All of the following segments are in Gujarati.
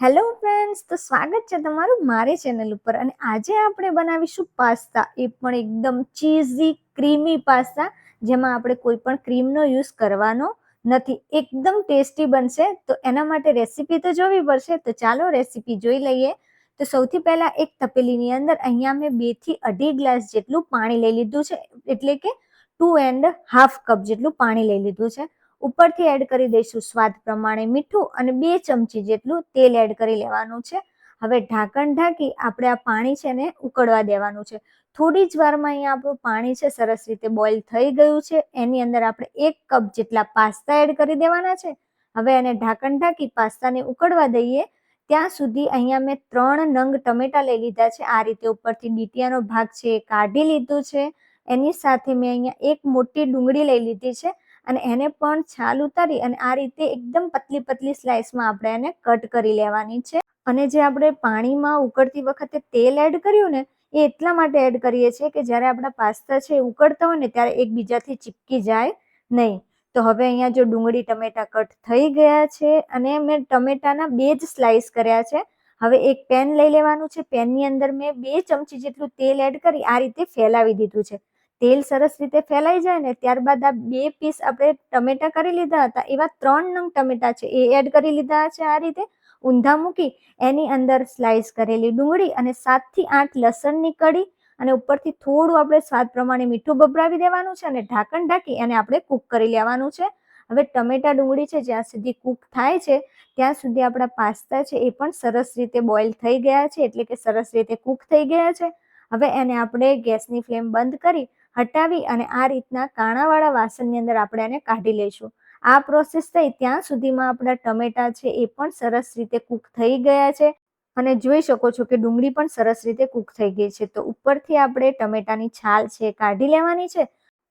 હેલો ફ્રેન્ડ્સ, તો સ્વાગત છે તમારું મારી ચેનલ ઉપર. અને આજે આપણે બનાવીશું પાસ્તા, એ પણ એકદમ ચીઝી ક્રીમી પાસ્તા, જેમાં આપણે કોઈ પણ ક્રીમનો યુઝ કરવાનો નથી. એકદમ ટેસ્ટી બનશે. તો એના માટે રેસીપી તો જોવી પડશે, તો ચાલો રેસીપી જોઈ લઈએ. તો સૌથી પહેલા એક તપેલીની અંદર અહીંયા મેં 2 થી 2.5 ગ્લાસ જેટલું પાણી લઈ લીધું છે, એટલે કે 2.5 કપ જેટલું પાણી લઈ લીધું છે. ઉપરથી એડ કરી દઈશું સ્વાદ પ્રમાણે મીઠું અને 2 ચમચી જેટલું તેલ એડ કરી લેવાનું છે. હવે ઢાંકણ ઢાંકી આપણે આ પાણી છે ને ઉકળવા દેવાનું છે. થોડી જ વારમાં અહીંયા આપણું પાણી છે સરસ રીતે બોઇલ થઈ ગયું છે. એની અંદર આપણે 1 કપ જેટલા પાસ્તા એડ કરી દેવાના છે. હવે એને ઢાંકણ ઢાંકી પાસ્તાને ઉકળવા દઈએ. ત્યાં સુધી અહીંયા મેં 3 નંગ ટમેટા લઈ લીધા છે. આ રીતે ઉપરથી ડીટીયાનો ભાગ છે એ કાઢી લીધું છે. એની સાથે મેં અહીંયા એક મોટી ડુંગળી લઈ લીધી છે અને એને પણ છાલ ઉતારી અને આ રીતે એકદમ પતલી પતલી સ્લાઇસમાં આપણે એને કટ કરી લેવાની છે. અને જે આપણે પાણીમાં ઉકળતી વખતે તેલ એડ કર્યું ને, એ એટલા માટે એડ કરીએ છીએ કે જ્યારે આપણા પાસ્તા છે ઉકળતા હોય ને ત્યારે એકબીજાથી ચીપકી જાય નહીં. તો હવે અહીંયા જો ડુંગળી ટમેટા કટ થઈ ગયા છે અને મેં ટમેટાના 2 જ સ્લાઇસ કર્યા છે. હવે એક પેન લઈ લેવાનું છે. પેનની અંદર મેં 2 ચમચી જેટલું તેલ એડ કરી આ રીતે ફેલાવી દીધું છે. તેલ સરસ રીતે ફેલાઈ જાય ને ત્યારબાદ આ 2 પીસ આપણે ટમેટા કરી લીધા હતા, એવા 3 નંગ ટમેટા છે એ એડ કરી લીધા છે. આ રીતે ઊંધા મૂકી એની અંદર સ્લાઇસ કરેલી ડુંગળી અને 7 થી 8 લસણની કળી અને ઉપરથી થોડું આપણે સ્વાદ પ્રમાણે મીઠું ભભરાવી દેવાનું છે અને ઢાંકણ ઢાંકી એને આપણે કૂક કરી લેવાનું છે. હવે ટમેટા ડુંગળી છે જ્યાં સુધી કૂક થાય છે ત્યાં સુધી આપણા પાસ્તા છે એ પણ સરસ રીતે બોઇલ થઈ ગયા છે, એટલે કે સરસ રીતે કૂક થઈ ગયા છે. હવે એને આપણે ગેસની ફ્લેમ બંધ કરી હટાવી અને આ રીતના કાણાવાળા વાસણની અંદર આપણે એને કાઢી લઈશું. આ પ્રોસેસ થઈ ત્યાં સુધીમાં આપણા ટમેટા છે એ પણ સરસ રીતે કૂક થઈ ગયા છે અને જોઈ શકો છો કે ડુંગળી પણ સરસ રીતે કૂક થઈ ગઈ છે. તો ઉપરથી આપણે ટમેટાની છાલ છે કાઢી લેવાની છે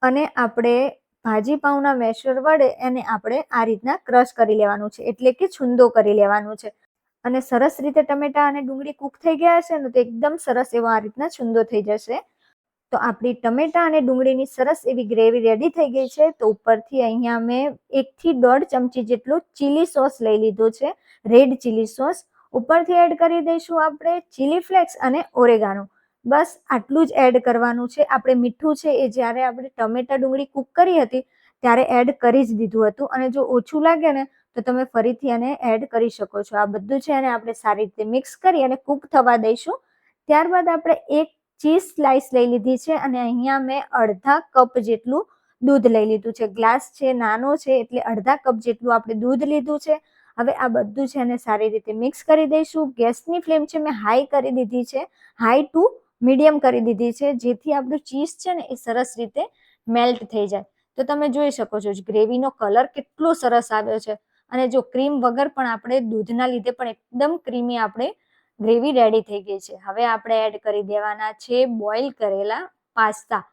અને આપણે ભાજી પાઉના મેશર વડે એને આપણે આ રીતના ક્રશ કરી લેવાનું છે, એટલે કે છુંદો કરી લેવાનું છે. અને સરસ રીતે ટમેટા અને ડુંગળી કૂક થઈ ગયા છે ને, તો એકદમ સરસ એવો આ રીતના છુંદો થઈ જશે. તો આપણી ટમેટા અને ડુંગળીની સરસ એવી ગ્રેવી રેડી થઈ ગઈ છે. તો ઉપરથી અહીંયા મેં 1 થી 1.5 ચમચી જેટલું ચીલી સોસ લઈ લીધો છે, રેડ ચીલી સોસ. ઉપરથી એડ કરી દઈશું આપણે ચીલી ફ્લેક્સ અને ઓરેગાનો. બસ આટલું જ એડ કરવાનું છે. આપણે મીઠું છે એ જ્યારે આપણે ટમેટા ડુંગળી કૂક કરી હતી ત્યારે એડ કરી જ દીધું હતું, અને જો ઓછું લાગે ને તો તમે ફરીથી એને એડ કરી શકો છો. આ બધું છે એને આપણે સારી રીતે મિક્સ કરી અને કૂક થવા દઈશું. ત્યારબાદ આપણે એક ચીઝ સ્લાઇસ લઈ લીધી છે અને અહીંયા મેં અડધા કપ જેટલું દૂધ લઈ લીધું છે. ગ્લાસ છે નાનો છે એટલે અડધા કપ જેટલું આપણે દૂધ લીધું છે. હવે આ બધું છે એને સારી રીતે મિક્સ કરી દઈશું. ગેસની ફ્લેમ છે મેં હાઈ કરી દીધી છે, હાઈ ટુ મીડિયમ કરી દીધી છે, જેથી આપણું ચીઝ છે ને એ સરસ રીતે મેલ્ટ થઈ જાય. તો તમે જોઈ શકો છો ગ્રેવીનો કલર કેટલો સરસ આવ્યો છે. અને જો ક્રીમ વગર પણ આપણે દૂધના લીધે પણ એકદમ ક્રીમી આપણે ગ્રેવી રેડી થઈ ગઈ છે. હવે આપણે એડ કરી દેવાના છે બોઇલ કરેલા પાસ્તા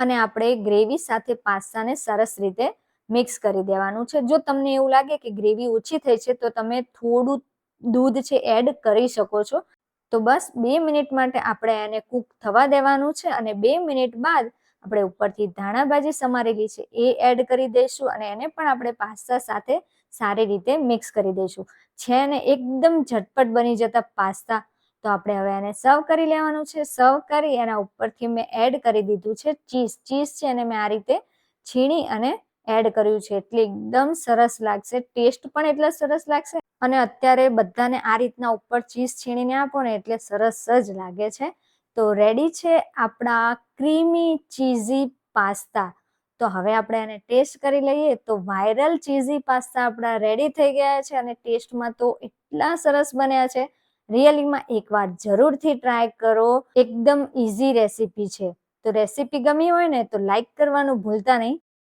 અને આપણે ગ્રેવી સાથે પાસ્તાને સરસ રીતે મિક્સ કરી દેવાનું છે. જો તમને એવું લાગે કે ગ્રેવી ઓછી થઈ છે તો તમે થોડું દૂધ છે એડ કરી શકો છો. તો બસ 2 મિનિટ માટે આપણે એને કૂક થવા દેવાનું છે અને 2 મિનિટ બાદ આપણે ઉપરથી ધાણા ભાજી સમારેલી છે એ એડ કરી દઈશું અને એને પણ આપણે પાસ્તા સાથે સારી રીતે મિક્સ કરી દઈશું. છે ને એકદમ ઝટપટ બની જતા પાસ્તા. તો આપણે હવે એને સર્વ કરી લેવાનું છે. સર્વ કરી એના ઉપરથી મેં એડ કરી દીધું છે ચીઝ. ચીઝ છે એને મેં આ રીતે છીણી અને એડ કર્યું છે, એટલે એકદમ સરસ લાગશે. ટેસ્ટ પણ એટલો સરસ લાગશે અને અત્યારે બધાને આ રીતના ઉપર ચીઝ છીણીને આપો ને એટલે સરસ જ લાગે છે. તો રેડી છે આપણા ક્રીમી ચીઝી પાસ્તા. તો હવે આપણે એને ટેસ્ટ કરી લઈએ. તો વાયરલ ચીઝી પાસ્તા આપણા રેડી થઈ ગયા છે અને ટેસ્ટમાં તો એટલા સરસ બન્યા છે. રિયલીમાં એકવાર જરૂરથી ટ્રાય કરો. એકદમ ઇઝી રેસીપી છે. તો રેસીપી ગમી હોય ને તો લાઈક કરવાનું ભૂલતા નહીં.